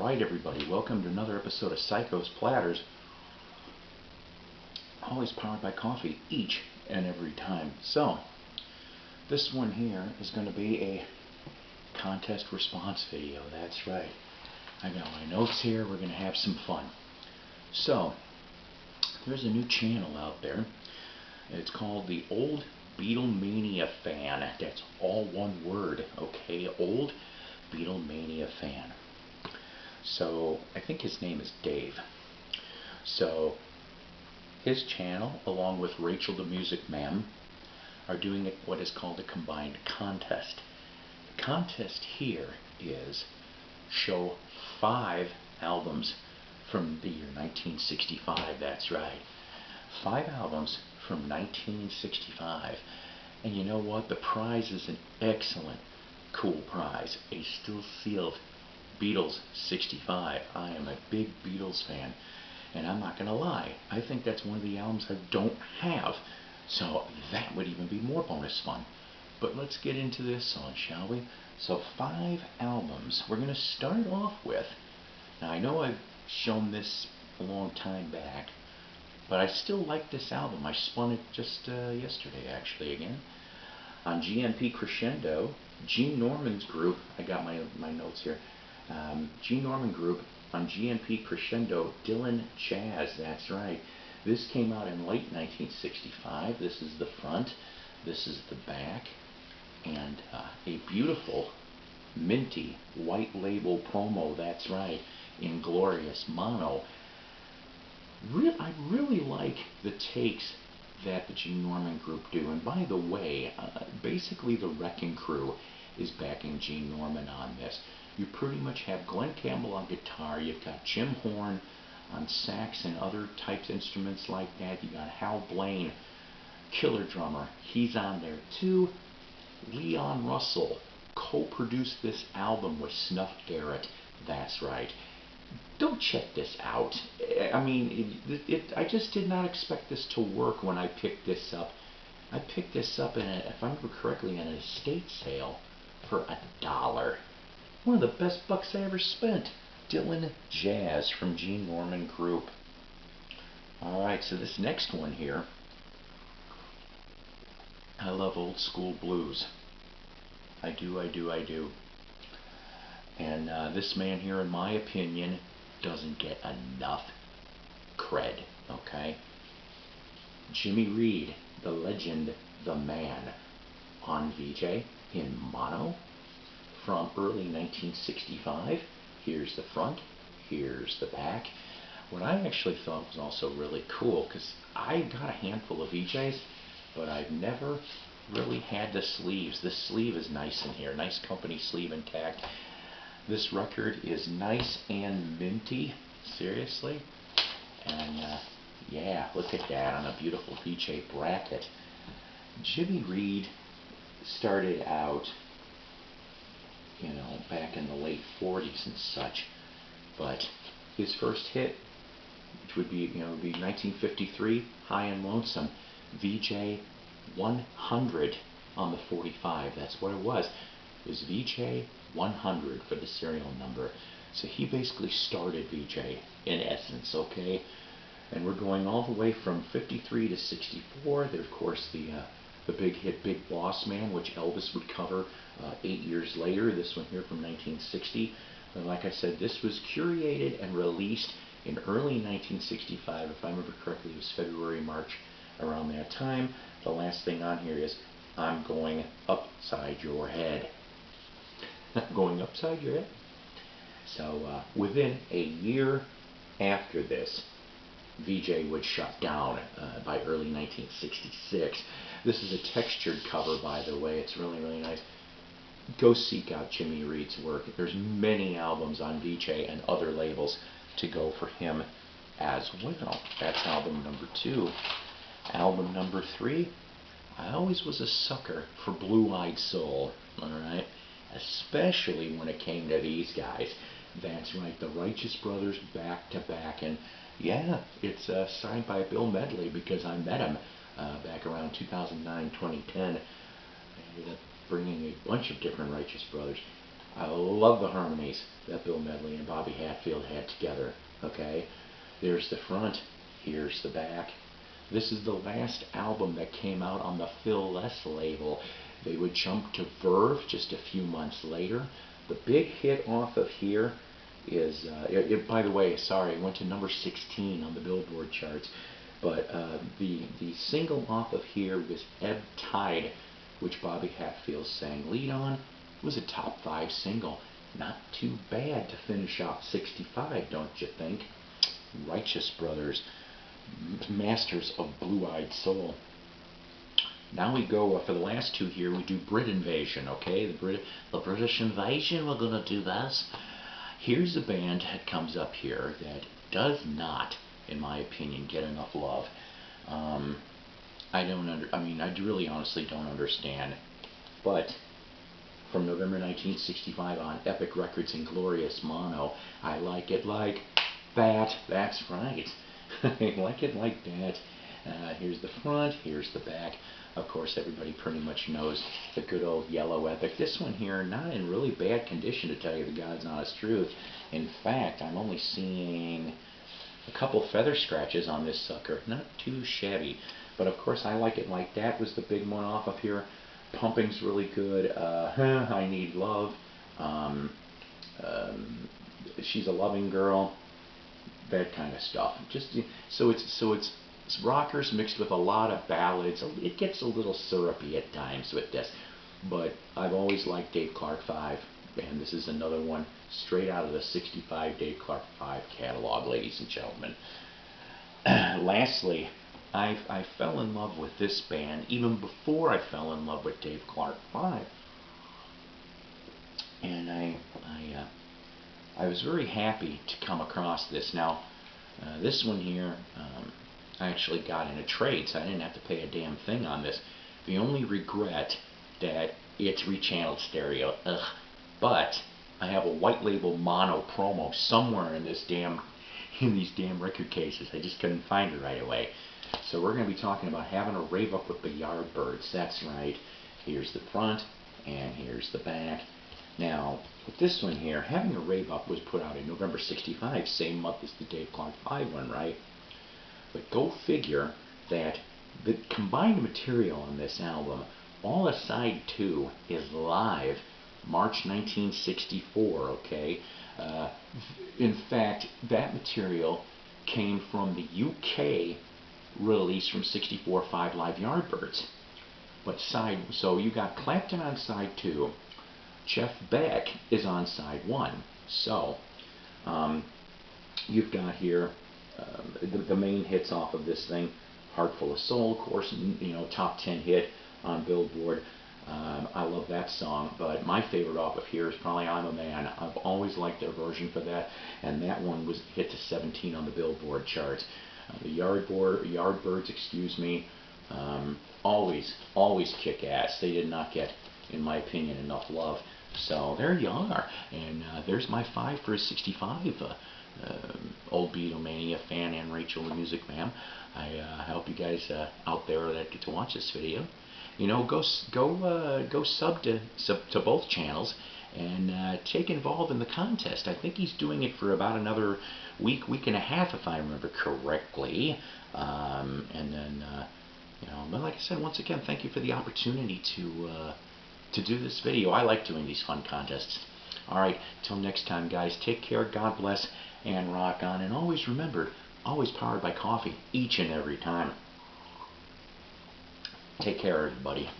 Alright everybody, welcome to another episode of Psycho's Platters. Always powered by coffee, each and every time. So, this one here is going to be a contest response video, that's right. I got my notes here, we're going to have some fun. So, there's a new channel out there. It's called the oldbeatlemaniafan. That's all one word, okay? Oldbeatlemaniafan. So, I think his name is Dave. So, his channel, along with Rachel MusicMam, are doing what is called a combined contest. The contest here is show 5 albums from the year 1965. That's right. 5 albums from 1965. And you know what? The prize is an excellent, cool prize. A still sealed Beatles 65. I am a big Beatles fan, and I'm not going to lie, I think that's one of the albums I don't have, so that would even be more bonus fun. But let's get into this song, shall we? So 5 albums. We're going to start off with, now I know I've shown this a long time back, but I still like this album. I spun it just yesterday actually again. On GNP Crescendo, Gene Norman's group, I got my notes here. Gene Norman Group on GNP Crescendo, Dylan Jazz, that's right. This came out in late 1965. This is the front, this is the back, and a beautiful minty white label promo, that's right, in glorious mono. I really like the takes that the Gene Norman Group do, and by the way, basically the Wrecking Crew is backing Gene Norman on this. You pretty much have Glenn Campbell on guitar, you've got Jim Horn on sax and other types instruments like that, you got Hal Blaine, killer drummer, he's on there too. Leon Russell co-produced this album with Snuff Garrett, that's right. Don't check this out. I mean, I just did not expect this to work when I picked this up. I picked this up, if I remember correctly, in an estate sale for $1. One of the best bucks I ever spent. Dylan Jazz from Gene Norman Group. Alright, so this next one here, I love old school blues. I do. And this man here, in my opinion, doesn't get enough cred, okay? Jimmy Reed, the legend, the man, on VJ in mono from early 1965. Here's the front, here's the back. What I actually thought was also really cool, because I got a handful of VJs, but I've never really had the sleeves. This sleeve is nice in here, nice company sleeve intact. This record is nice and minty, seriously. And yeah, look at that on a beautiful VJ bracket. Jimmy Reed started out, you know, back in the late 40s and such, but his first hit, which would be, you know, would be 1953, High and Lonesome, VJ 100 on the 45. That's what it was. It was VJ 100 for the serial number. So he basically started VJ in essence, okay? And we're going all the way from 53 to 64. There's of course the big hit Big Boss Man, which Elvis would cover 8 years later. This one here from 1960. And like I said, this was curated and released in early 1965. If I remember correctly, it was February, March, around that time. The last thing on here is I'm Going Upside Your Head. Going upside your head? So within a year after this, VJ would shut down by early 1966. This is a textured cover, by the way. It's really, really nice. Go seek out Jimmy Reed's work. There's many albums on VJ and other labels to go for him as well. That's album number 2. Album number 3, I always was a sucker for Blue-Eyed Soul, alright? Especially when it came to these guys. That's right, the Righteous Brothers back to back. And yeah, it's signed by Bill Medley because I met him back around 2009, 2010. I ended up bringing a bunch of different Righteous Brothers. I love the harmonies that Bill Medley and Bobby Hatfield had together. Okay, there's the front, here's the back. This is the last album that came out on the Phil Les label. They would jump to Verve just a few months later. The big hit off of here is, by the way, sorry, it went to number 16 on the Billboard charts. But the single off of here was Ebb Tide, which Bobby Hatfield sang lead on. It was a top 5 single. Not too bad to finish off 65, don't you think? Righteous Brothers, masters of blue-eyed soul. Now we go for the last two here. We do Brit Invasion, okay? The British Invasion. We're gonna do this. Here's a band that comes up here that does not, in my opinion, get enough love. I really honestly don't understand. But from November 1965 on Epic Records and Glorious Mono, I Like It Like That. That's right. I like it like that. Here's the front, here's the back. Of course, everybody pretty much knows the good old yellow Epic. This one here, not in really bad condition, to tell you the God's honest truth. In fact, I'm only seeing a couple feather scratches on this sucker. Not too shabby. But of course, I Like It Like That was the big one off of here. Pumping's really good. I Need Love. She's a Loving Girl. That kind of stuff. Just so it's rockers mixed with a lot of ballads. It gets a little syrupy at times with this, but I've always liked Dave Clark 5, and this is another one straight out of the 65 Dave Clark 5 catalog, ladies and gentlemen. Lastly, I fell in love with this band even before I fell in love with Dave Clark 5, and I was very happy to come across this. Now, this one here, I actually got in a trade, so I didn't have to pay a damn thing on this. The only regret that it's rechanneled stereo, but I have a white label mono promo somewhere in these damn record cases. I just couldn't find it right away. So we're going to be talking about having a rave up with the Yardbirds. That's right. Here's the front, and here's the back. Now, with this one here, Having a Rave Up was put out in November 65, same month as the Dave Clark 5 one, right? But go figure that the combined material on this album, all of side 2 is live March 1964, okay? In fact, that material came from the UK release from 64 5 Live Yardbirds. But so you got Clapton on side 2, Jeff Beck is on side 1. So, you've got here the main hits off of this thing. Heart Full of Soul, of course, top 10 hit on Billboard. I love that song, but my favorite off of here is probably I'm a Man. I've always liked their version for that, and that one was hit to 17 on the Billboard charts. The Yardbirds, excuse me, always kick ass. They did not get, in my opinion, enough love. So there you are, and there's my 5 for 65. Old Beatlemaniafan and Rachel MusicMam. I hope you guys out there that get to watch this video, go sub to both channels and take involved in the contest. I think he's doing it for about another week and a half, if I remember correctly. And then, but like I said, once again, thank you for the opportunity to do this video. I like doing these fun contests. Alright, till next time, guys, take care, God bless, and rock on. And always remember, always powered by coffee, each and every time. Take care, everybody.